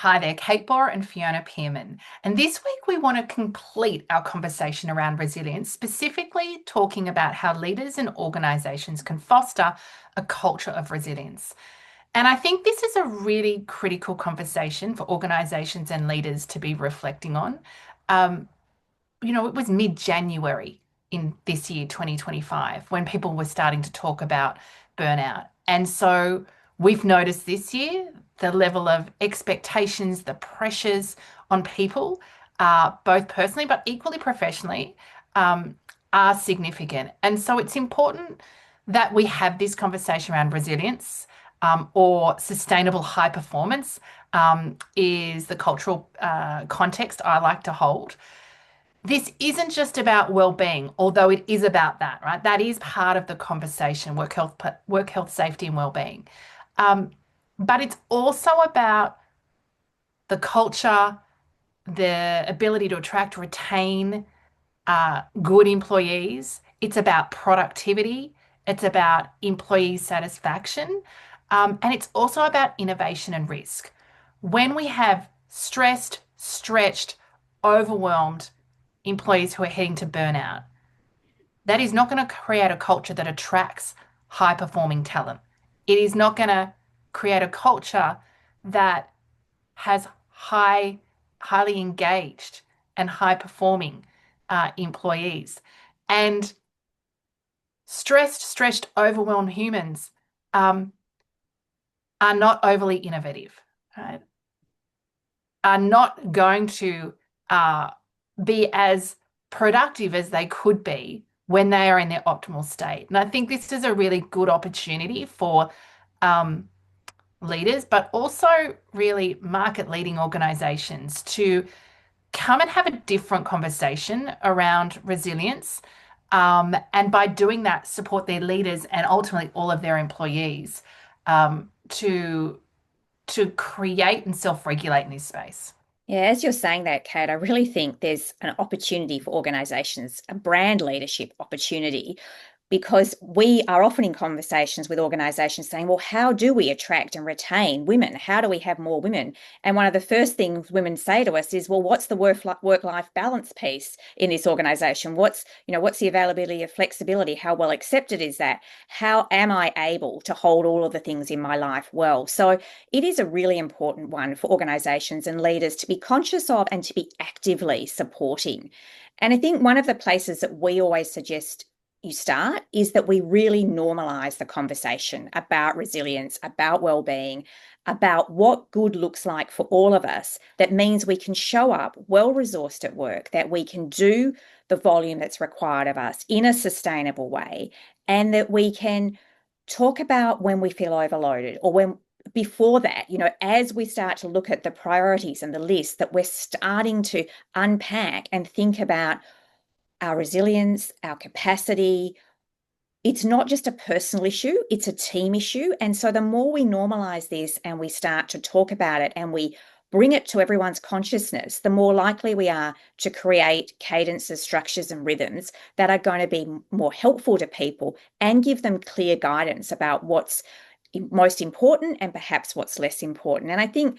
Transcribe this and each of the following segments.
Hi there, Kate Bauer and Fiona Pearman. And this week we want to complete our conversation around resilience, specifically talking about how leaders and organisations can foster a culture of resilience. And I think this is a really critical conversation for organisations and leaders to be reflecting on. Um, it was mid-January in this year, 2025, when people were starting to talk about burnout. And so we've noticed this year the level of expectations, the pressures on people, both personally but equally professionally, um, are significant. And so it's important that we have this conversation around resilience, or sustainable high performance, is the cultural context I like to hold. This isn't just about well-being, although it is about that, right? That is part of the conversation, work health, safety, and well-being. Um, but it's also about the culture, the ability to attract, retain good employees. It's about productivity. It's about employee satisfaction. And it's also about innovation and risk. When we have stressed, stretched, overwhelmed employees who are heading to burnout, that is not going to create a culture that attracts high performing talent. It is not going to create a culture that has highly engaged and high performing employees. And stressed, stretched, overwhelmed humans um, are not overly innovative, right? Are not going to uh, be as productive as they could be when they are in their optimal state. And I think this is a really good opportunity for um, leaders, but also really market leading organizations to come and have a different conversation around resilience. And by doing that, support their leaders and ultimately all of their employees to create and self-regulate in this space. Yeah, as you're saying that, Kate, I really think there's an opportunity for organisations, a brand leadership opportunity, because we are often in conversations with organisations saying, well, how do we attract and retain women? How do we have more women? And one of the first things women say to us is, well, what's the work-life balance piece in this organisation? What's the availability of flexibility? How well accepted is that? How am I able to hold all of the things in my life well? So it is a really important one for organisations and leaders to be conscious of and to be actively supporting. And I think one of the places that we always suggest you start is that we really normalize the conversation about resilience, about well-being, about what good looks like for all of us. That means we can show up well-resourced at work, that we can do the volume that's required of us in a sustainable way, and that we can talk about when we feel overloaded or when before that, as we start to look at the priorities and the list, that we're starting to unpack and think about our resilience, our capacity. It's not just a personal issue, it's a team issue. And so the more we normalize this and we start to talk about it and we bring it to everyone's consciousness, the more likely we are to create cadences, structures, and rhythms that are going to be more helpful to people and give them clear guidance about what's most important and perhaps what's less important. And I think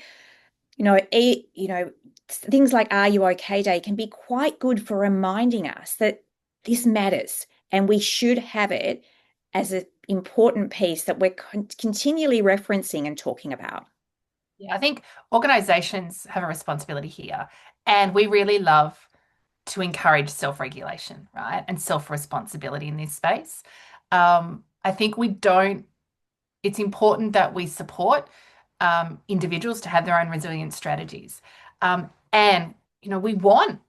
things like Are You OK Day can be quite good for reminding us that this matters and we should have it as an important piece that we're continually referencing and talking about. Yeah, I think organizations have a responsibility here, and we really love to encourage self-regulation, right? And self-responsibility in this space. I think it's important that we support individuals to have their own resilience strategies. And we want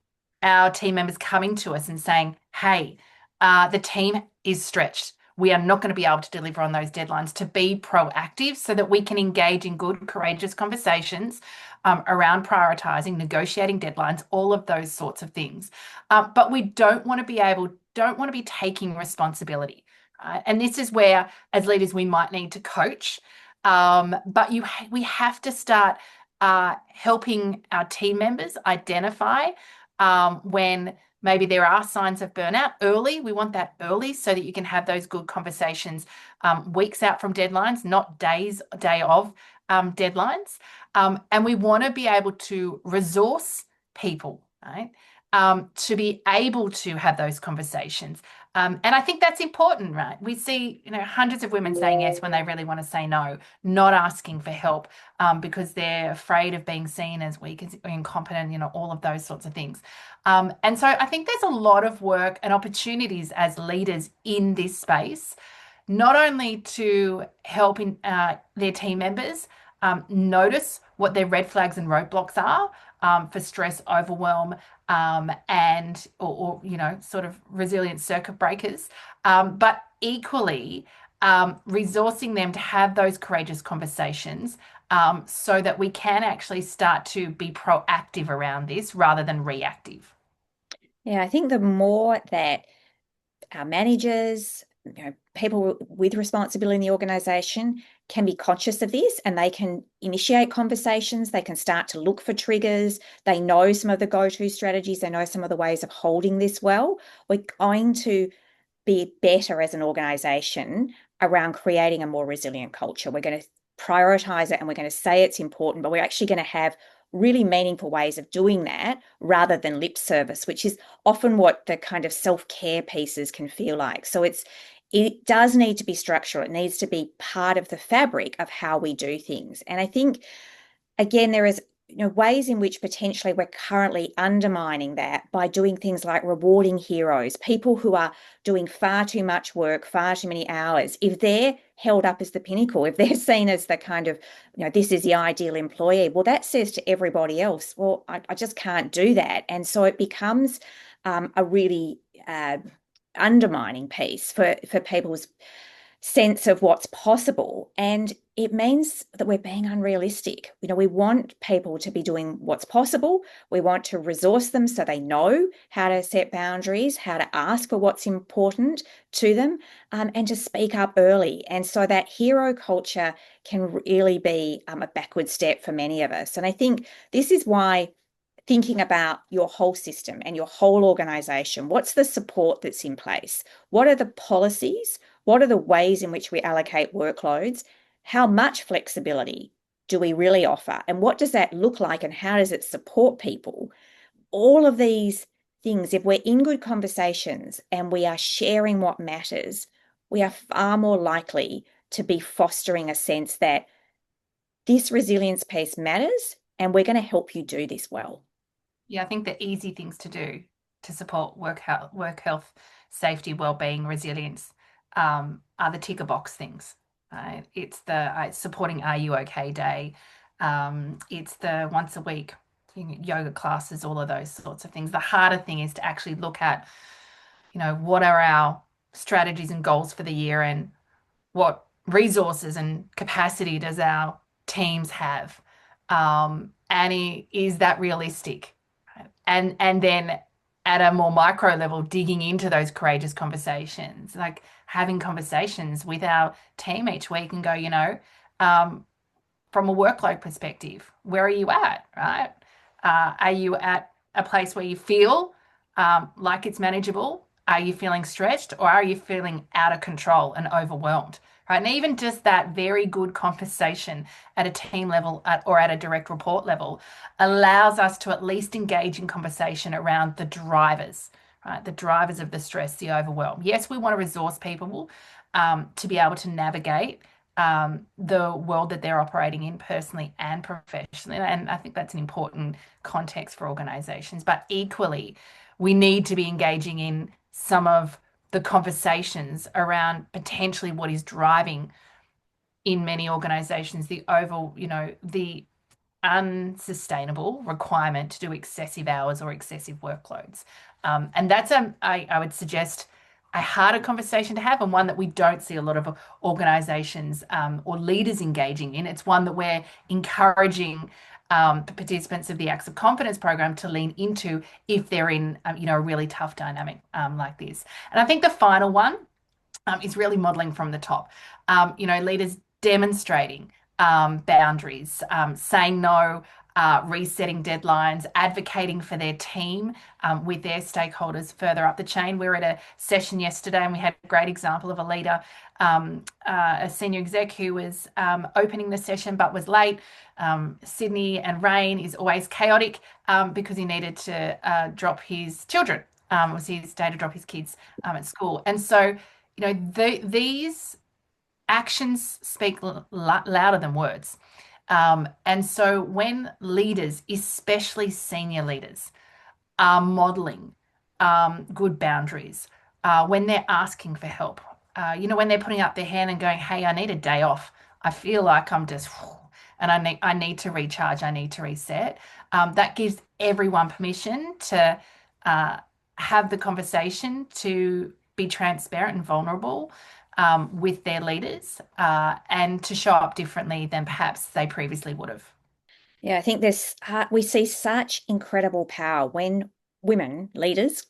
our team members coming to us and saying, hey, the team is stretched. We are not going to be able to deliver on those deadlines, to be proactive so that we can engage in good, courageous conversations around prioritizing, negotiating deadlines, all of those sorts of things. But we don't want to be taking responsibility. Right? And this is where, as leaders, we might need to coach. But we have to start helping our team members identify when maybe there are signs of burnout early. We want that early so that you can have those good conversations weeks out from deadlines, not day of deadlines. And we want to be able to resource people, right? To be able to have those conversations. And I think that's important, right? We see, hundreds of women saying yes when they really want to say no, not asking for help because they're afraid of being seen as weak, as incompetent, all of those sorts of things. And so I think there's a lot of work and opportunities as leaders in this space, not only to help their team members notice what their red flags and roadblocks are for stress, overwhelm, and or sort of resilient circuit breakers, but equally resourcing them to have those courageous conversations so that we can actually start to be proactive around this rather than reactive. Yeah, I think the more that our managers, people with responsibility in the organization can be conscious of this, and they can initiate conversations. They can start to look for triggers. They know some of the go-to strategies. They know some of the ways of holding this well. We're going to be better as an organization around creating a more resilient culture. We're going to prioritize it, and we're going to say it's important, but we're actually going to have really meaningful ways of doing that rather than lip service, which is often what the kind of self-care pieces can feel like. So it does need to be structural. It needs to be part of the fabric of how we do things. And I think, again, there is ways in which potentially we're currently undermining that by doing things like rewarding heroes, people who are doing far too much work, far too many hours. If they're held up as the pinnacle, if they're seen as the kind of, this is the ideal employee, well, that says to everybody else, well, I just can't do that. And so it becomes a really undermining piece for people's sense of what's possible. And it means that we're being unrealistic. We want people to be doing what's possible. We want to resource them so they know how to set boundaries, how to ask for what's important to them, and to speak up early. And so that hero culture can really be a backward step for many of us. And I think this is why thinking about your whole system and your whole organization, what's the support that's in place? What are the policies? What are the ways in which we allocate workloads? How much flexibility do we really offer? And what does that look like, and how does it support people? All of these things, if we're in good conversations and we are sharing what matters, we are far more likely to be fostering a sense that this resilience piece matters and we're going to help you do this well. Yeah, I think the easy things to do to support work health, safety, well-being, resilience are the ticker box things. Right? It's the supporting Are You OK Day. It's the once a week yoga classes, all of those sorts of things. The harder thing is to actually look at, what are our strategies and goals for the year, and what resources and capacity does our teams have, and is that realistic? And then at a more micro level, digging into those courageous conversations, like having conversations with our team each week and go, from a workload perspective, where are you at, right? Are you at a place where you feel like it's manageable? Are you feeling stretched, or are you feeling out of control and overwhelmed? Right. And even just that very good conversation at a team level or at a direct report level allows us to at least engage in conversation around the drivers, right? The drivers of the stress, the overwhelm. Yes, we want to resource people to be able to navigate the world that they're operating in personally and professionally. And I think that's an important context for organizations. But equally, we need to be engaging in some of the conversations around potentially what is driving in many organizations the unsustainable requirement to do excessive hours or excessive workloads. And that's, I would suggest, a harder conversation to have, and one that we don't see a lot of organizations or leaders engaging in. It's one that we're encouraging the participants of the Acts of Confidence program to lean into if they're in a really tough dynamic like this. And I think the final one is really modeling from the top. Leaders demonstrating boundaries, saying no resetting deadlines, advocating for their team with their stakeholders further up the chain. We were at a session yesterday and we had a great example of a leader, a senior exec who was opening the session but was late. Sydney and rain is always chaotic because he needed to drop his children. It was his day to drop his kids at school. And so, these actions speak louder than words. And so when leaders, especially senior leaders, are modeling good boundaries, when they're asking for help, when they're putting up their hand and going, hey, I need a day off. I feel like I'm just, and I need to recharge, I need to reset. That gives everyone permission to have the conversation, to be transparent and vulnerable with their leaders and to show up differently than perhaps they previously would have. Yeah, I think we see such incredible power when women leaders,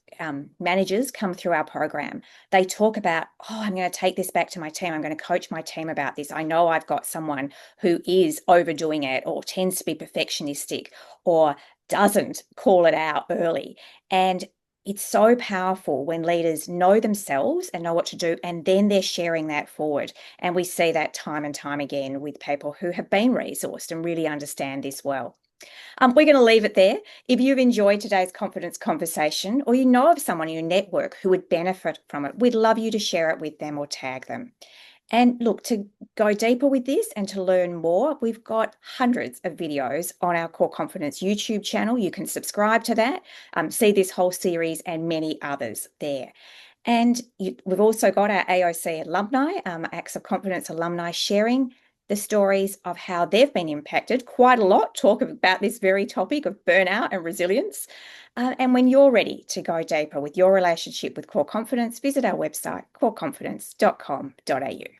managers come through our program. They talk about, I'm going to take this back to my team. I'm going to coach my team about this. I know I've got someone who is overdoing it or tends to be perfectionistic or doesn't call it out early. And it's so powerful when leaders know themselves and know what to do, and then they're sharing that forward. And we see that time and time again with people who have been resourced and really understand this well. We're going to leave it there. If you've enjoyed today's confidence conversation, or you know of someone in your network who would benefit from it, we'd love you to share it with them or tag them. And look, to go deeper with this and to learn more, we've got hundreds of videos on our Core Confidence YouTube channel. You can subscribe to that, see this whole series and many others there. And we've also got our AOC alumni, Acts of Confidence alumni, sharing the stories of how they've been impacted quite a lot, talk about this very topic of burnout and resilience. And when you're ready to go deeper with your relationship with Core Confidence, visit our website, coreconfidence.com.au.